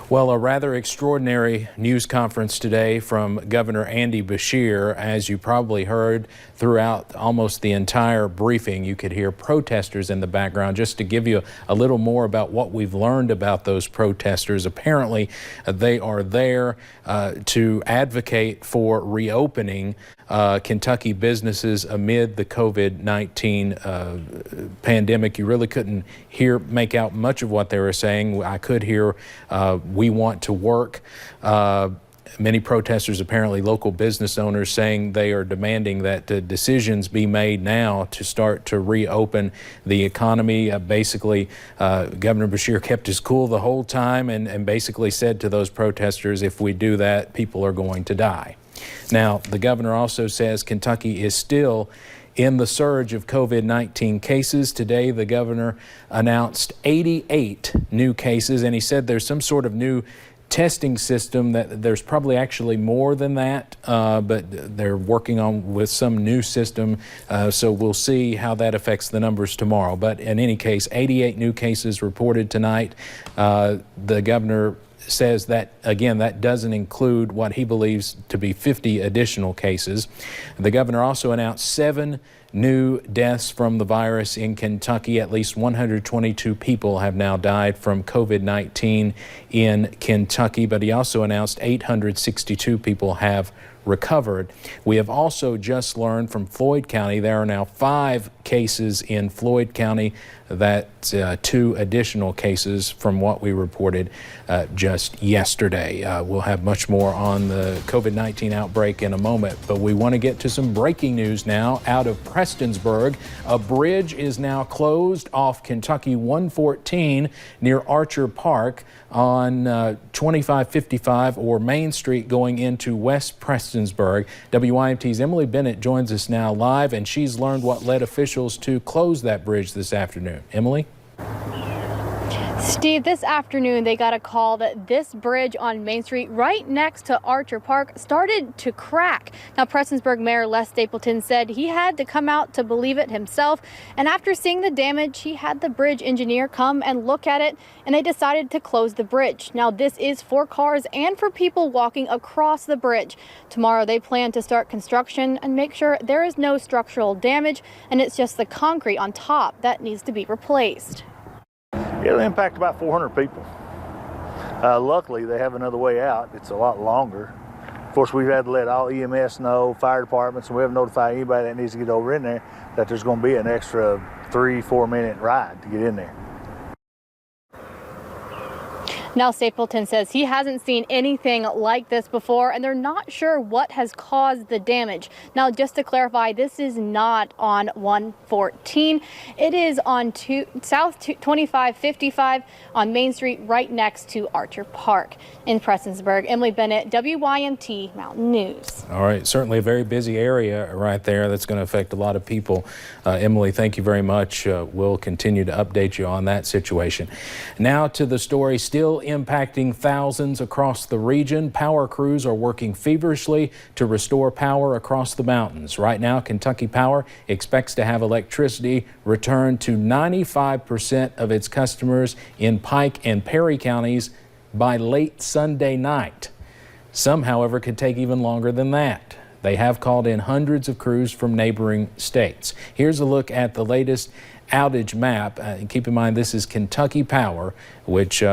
Well, a rather extraordinary news conference today from Governor Andy Beshear. As you probably heard throughout almost the entire briefing, you could hear protesters in the background. Just to give you a little more about what we've learned about those protesters, apparently they are there to advocate for reopening Kentucky businesses amid the COVID-19 pandemic. You really couldn't make out much of what they were saying. I could hear we want to work. Many protesters, apparently local business owners, saying they are demanding that decisions be made now to start to reopen the economy. Basically, Governor Beshear kept his cool the whole time and basically said to those protesters, if we do that, people are going to die. Now, the governor also says Kentucky is still in the surge of COVID-19 cases. Today, the governor announced 88 new cases, and he said there's some sort of new testing system that there's probably actually more than that, but they're working on with some new system. So we'll see how that affects the numbers tomorrow. But in any case, 88 new cases reported tonight. The governor says that, again, that doesn't include what he believes to be 50 additional cases. The governor also announced 7 new deaths from the virus in Kentucky. At least 122 people have now died from COVID-19 in Kentucky, but he also announced 862 people have recovered. We have also just learned from Floyd County there are now 5 cases in Floyd County. That's 2 additional cases from what we reported just yesterday. We'll have much more on the COVID-19 outbreak in a moment, but we want to get to some breaking news now out of Prestonsburg. A bridge is now closed off Kentucky 114 near Archer Park on 2555 or Main Street going into West Prestonsburg. WYMT's Emily Bennett joins us now live, and she's learned what led officials to close that bridge this afternoon. Emily? Steve, this afternoon they got a call that this bridge on Main Street right next to Archer Park started to crack. Now, Prestonsburg Mayor Les Stapleton said he had to come out to believe it himself, and after seeing the damage, he had the bridge engineer come and look at it, and they decided to close the bridge. Now, this is for cars and for people walking across the bridge. Tomorrow they plan to start construction and make sure there is no structural damage, and it's just the concrete on top that needs to be replaced. It'll impact about 400 people. Luckily, they have another way out. It's a lot longer. Of course, we've had to let all EMS know, fire departments, and we haven't notified anybody that needs to get over in there that there's going to be an extra 3-4 minute ride to get in there. Now, Stapleton says he hasn't seen anything like this before, and they're not sure what has caused the damage. Now, just to clarify, this is not on 114. It is on South 2555 on Main Street, right next to Archer Park in Prestonsburg. Emily Bennett, WYMT Mountain News. All right, certainly a very busy area right there that's going to affect a lot of people. Emily, thank you very much. We'll continue to update you on that situation. Now to the story still impacting thousands across the region. Power crews are working feverishly to restore power across the mountains. Right now, Kentucky Power expects to have electricity returned to 95% of its customers in Pike and Perry counties by late Sunday night. Some, however, could take even longer than that. They have called in hundreds of crews from neighboring states. Here's a look at the latest outage map. Keep in mind, this is Kentucky Power, which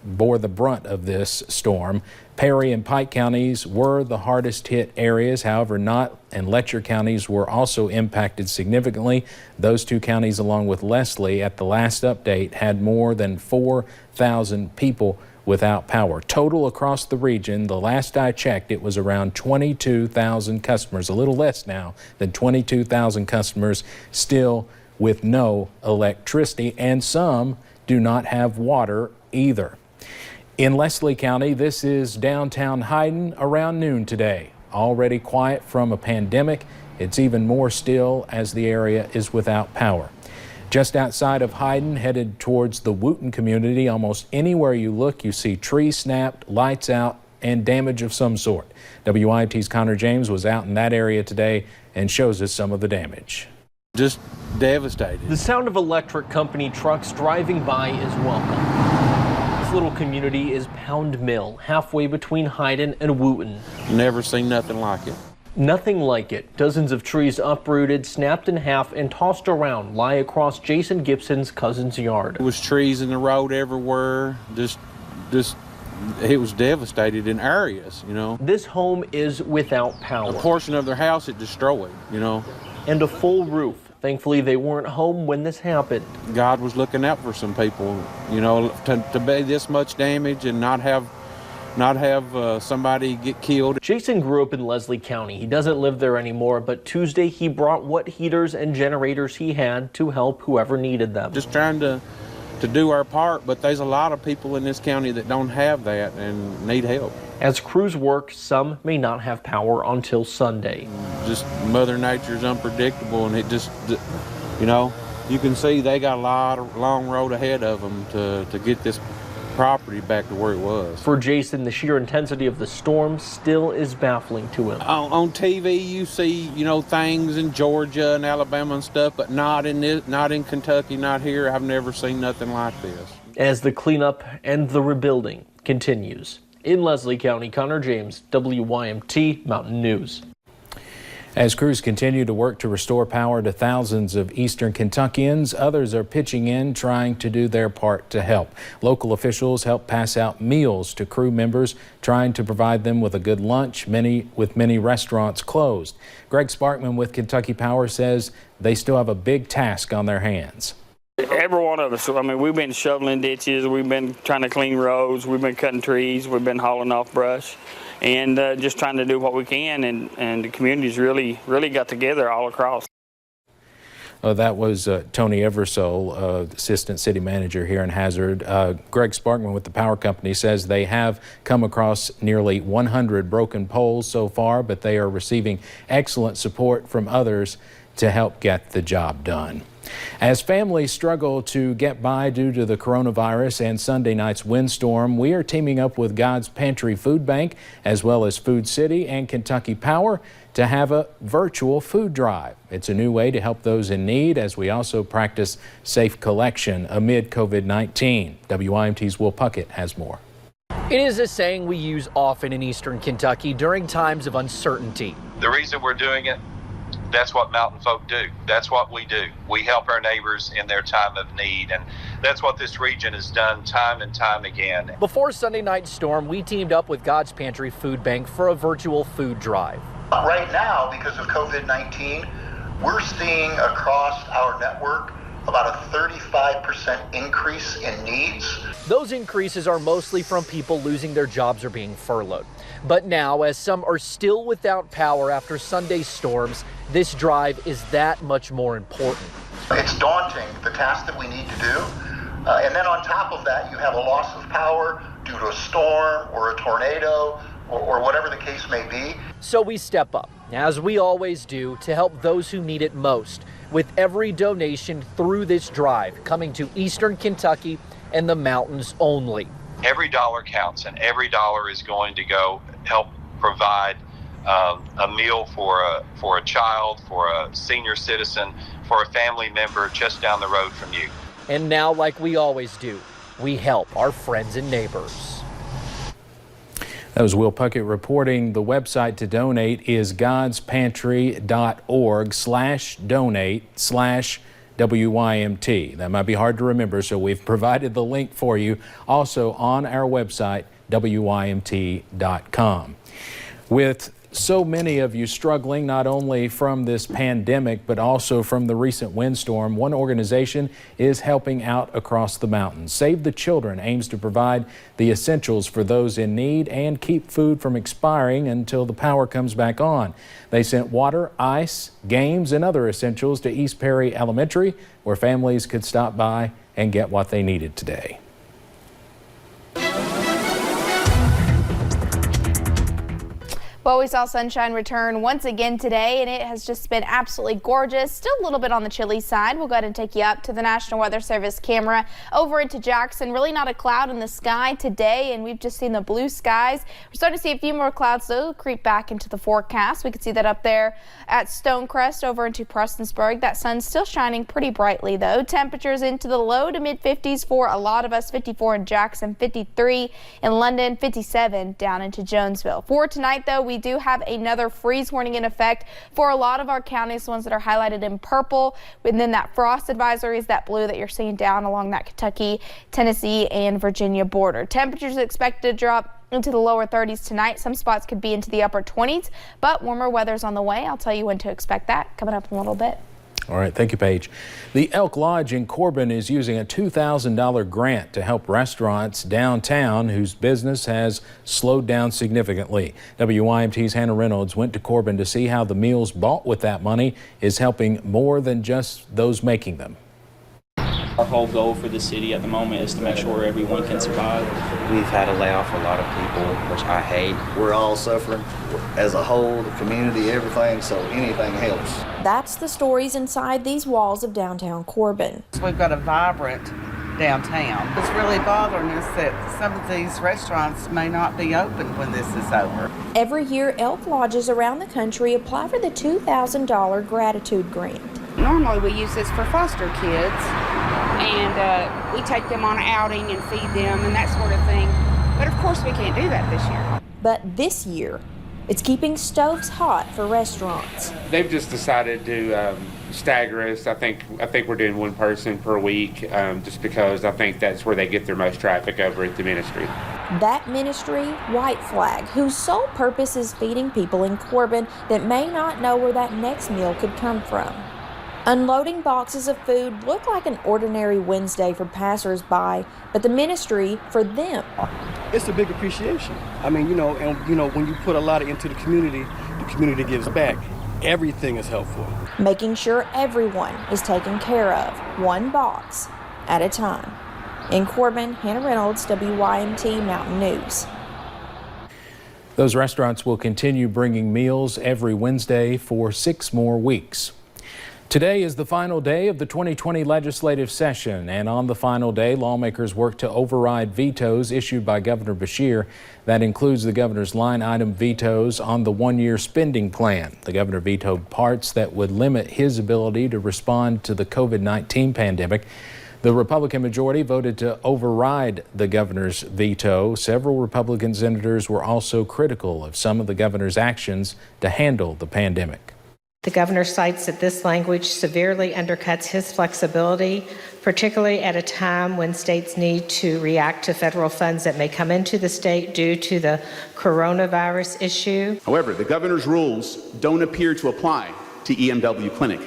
bore the brunt of this storm. Perry and Pike counties were the hardest hit areas. However, Knott and Letcher counties were also impacted significantly. Those 2 counties, along with Leslie, at the last update, had more than 4,000 people without power. Total across the region, the last I checked, it was around 22,000 customers, a little less now than 22,000 customers still with no electricity, and some do not have water either. In Leslie County, this is downtown Hyden around noon today. Already quiet from a pandemic. It's even more still as the area is without power. Just outside of Hyden, headed towards the Wootton community, almost anywhere you look, you see trees snapped, lights out, and damage of some sort. WYMT's Connor James was out in that area today and shows us some of the damage. Just devastated. The sound of electric company trucks driving by is welcome. This little community is Pound Mill, halfway between Hyden and Wooten. Never seen nothing like it. Nothing like it. Dozens of trees uprooted, snapped in half, and tossed around lie across Jason Gibson's cousin's yard. There was trees in the road everywhere. Just it was devastated in areas, you know. This home is without power. A portion of their house it destroyed, you know. And a full roof. Thankfully, they weren't home when this happened. God was looking out for some people, you know, to be this much damage and not have somebody get killed. Jason grew up in Leslie County. He doesn't live there anymore, but Tuesday he brought what heaters and generators he had to help whoever needed them. Just trying to do our part, but there's a lot of people in this county that don't have that and need help. As crews work, some may not have power until Sunday. Just Mother Nature's unpredictable, and it just, you know, you can see they got a long road ahead of them to get this property back to where it was. For Jason, the sheer intensity of the storm still is baffling to him. On TV, you see, you know, things in Georgia and Alabama and stuff, but not in Kentucky, not here. I've never seen nothing like this. As the cleanup and the rebuilding continues. In Leslie County, Connor James, WYMT Mountain News. As crews continue to work to restore power to thousands of eastern Kentuckians, others are pitching in, trying to do their part to help. Local officials help pass out meals to crew members, trying to provide them with a good lunch, with many restaurants closed. Greg Sparkman with Kentucky Power says they still have a big task on their hands. Every one of us, I mean, we've been shoveling ditches, we've been trying to clean roads, we've been cutting trees, we've been hauling off brush, and just trying to do what we can, and the community's really got together all across. That was Tony Eversole, Assistant City Manager here in Hazard. Greg Sparkman with the power company says they have come across nearly 100 broken poles so far, but they are receiving excellent support from others to help get the job done. As families struggle to get by due to the coronavirus and Sunday night's windstorm, we are teaming up with God's Pantry Food Bank as well as Food City and Kentucky Power to have a virtual food drive. It's a new way to help those in need as we also practice safe collection amid COVID-19. WYMT's Will Puckett has more. It is a saying we use often in eastern Kentucky during times of uncertainty. The reason we're doing it, that's what mountain folk do. That's what we do. We help our neighbors in their time of need, and that's what this region has done time and time again. Before Sunday night's storm, we teamed up with God's Pantry Food Bank for a virtual food drive. Right now, because of COVID-19, we're seeing across our network about a 35% increase in needs. Those increases are mostly from people losing their jobs or being furloughed. But now, as some are still without power after Sunday's storms, this drive is that much more important. It's daunting, the task that we need to do. And then on top of that, you have a loss of power due to a storm or a tornado or whatever the case may be. So we step up, as we always do, to help those who need it most, with every donation through this drive coming to eastern Kentucky and the mountains only. Every dollar counts, and every dollar is going to go help provide a meal for a child, for a senior citizen, for a family member just down the road from you. And now, like we always do, we help our friends and neighbors. That was Will Puckett reporting. The website to donate is godspantry.org/donate/WYMT. That might be hard to remember, so we've provided the link for you also on our website, WYMT.com. With so many of you struggling not only from this pandemic but also from the recent windstorm, one organization is helping out across the mountains. Save the Children aims to provide the essentials for those in need and keep food from expiring until the power comes back on. They sent water, ice, games, and other essentials to East Perry Elementary, where families could stop by and get what they needed today. Well, we saw sunshine return once again today, and it has just been absolutely gorgeous. Still a little bit on the chilly side. We'll go ahead and take you up to the National Weather Service camera over into Jackson. Really not a cloud in the sky today, and we've just seen the blue skies. We're starting to see a few more clouds, though, creep back into the forecast. We can see that up there at Stonecrest over into Prestonsburg. That sun's still shining pretty brightly, though. Temperatures into the low to mid 50s for a lot of us. 54 in Jackson, 53 in London, 57 down into Jonesville. For tonight, though, we do have another freeze warning in effect for a lot of our counties, the ones that are highlighted in purple. And then that frost advisory is that blue that you're seeing down along that Kentucky, Tennessee, and Virginia border. Temperatures expected to drop into the lower 30s tonight. Some spots could be into the upper 20s, but warmer weather's on the way. I'll tell you when to expect that coming up in a little bit. All right, thank you, Paige. The Elk Lodge in Corbin is using a $2,000 grant to help restaurants downtown whose business has slowed down significantly. WYMT's Hannah Reynolds went to Corbin to see how the meals bought with that money is helping more than just those making them. Our whole goal for the city at the moment is to make sure everyone can survive. We've had to lay off a lot of people, which I hate. We're all suffering as a whole, the community, everything, so anything helps. That's the stories inside these walls of downtown Corbin. We've got a vibrant downtown. It's really bothering us that some of these restaurants may not be open when this is over. Every year, Elk Lodges around the country apply for the $2,000 gratitude grant. Normally we use this for foster kids, and we take them on an outing and feed them and that sort of thing. But of course we can't do that this year. But this year, it's keeping stoves hot for restaurants. They've just decided to stagger us. I think we're doing one person per week, just because I think that's where they get their most traffic over at the ministry. That ministry, White Flag, whose sole purpose is feeding people in Corbin that may not know where that next meal could come from. Unloading boxes of food looked like an ordinary Wednesday for passers-by, but the ministry, for them, it's a big appreciation. I mean, when you put a lot into the community gives back. Everything is helpful. Making sure everyone is taken care of, one box at a time. In Corbin, Hannah Reynolds, WYMT Mountain News. Those restaurants will continue bringing meals every Wednesday for 6 more weeks. Today is the final day of the 2020 legislative session, and on the final day, lawmakers work to override vetoes issued by Governor Beshear. That includes the governor's line item vetoes on the one-year spending plan. The governor vetoed parts that would limit his ability to respond to the COVID-19 pandemic. The Republican majority voted to override the governor's veto. Several Republican senators were also critical of some of the governor's actions to handle the pandemic. The governor cites that this language severely undercuts his flexibility, particularly at a time when states need to react to federal funds that may come into the state due to the coronavirus issue. However, the governor's rules don't appear to apply to EMW Clinic.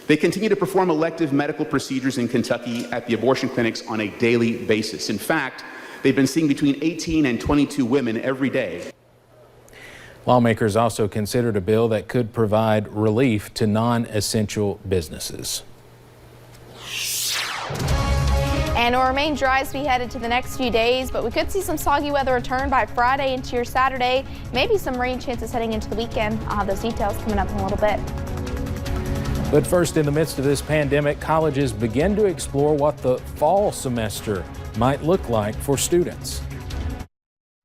They continue to perform elective medical procedures in Kentucky at the abortion clinics on a daily basis. In fact, they've been seeing between 18 and 22 women every day. Lawmakers also considered a bill that could provide relief to non-essential businesses. And it'll remain dry as we head into the next few days, but we could see some soggy weather return by Friday into your Saturday. Maybe some rain chances heading into the weekend. I'll have those details coming up in a little bit. But first, in the midst of this pandemic, colleges begin to explore what the fall semester might look like for students.